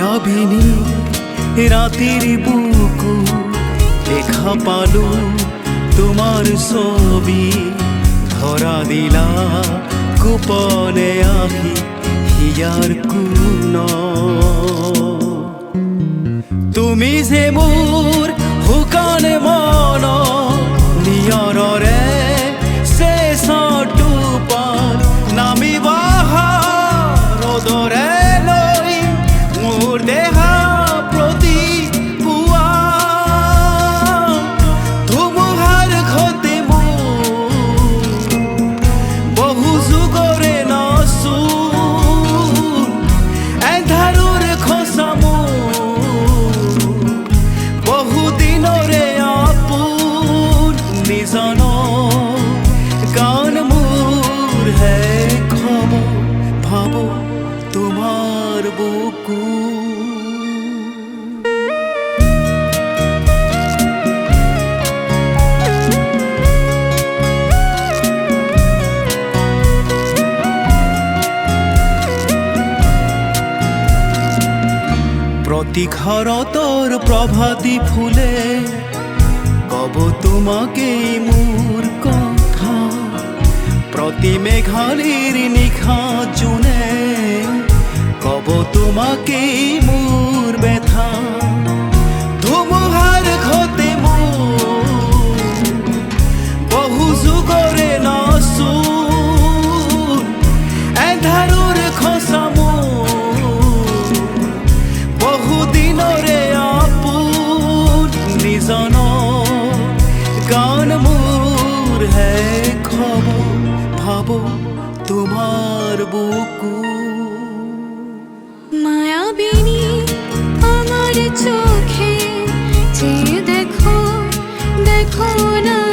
মায়াবিনী রাতের বুকু দেখা পালু তোমার ছবি ধরা দিলা গোপনে আহি হিয়ার কোন তুমি যে মোৰ শুকান মন নিয়ৰৰে শেষটো পাৰ নামিবা ৰ'দৰে লৈ মোৰ দেহা প্ৰতি পুৱা ধুমুহাৰ ঘতে মোৰ বহু যুগৰে নচোন এন্ধাৰৰ খোজা বহুদিনরে আপন নিজন গান মোর হে খবর ভাব তোমার বুকু প্রতি ঘরতর প্রভাতী ফুলে কব তোমাকে মোর কথা প্রতি মেঘালির নিশা জুনে কব তোমাকে মোর ব্যথা ধুমুহার ঘতে মোর বহু যুগরে নচোন এন্ধাৰৰ খোজা বহুদিনরে আপন নিজন গান মোর হে খবর ভাব তোমার বুকু মায়াবিনী আমার চোখে যে দেখো দেখো না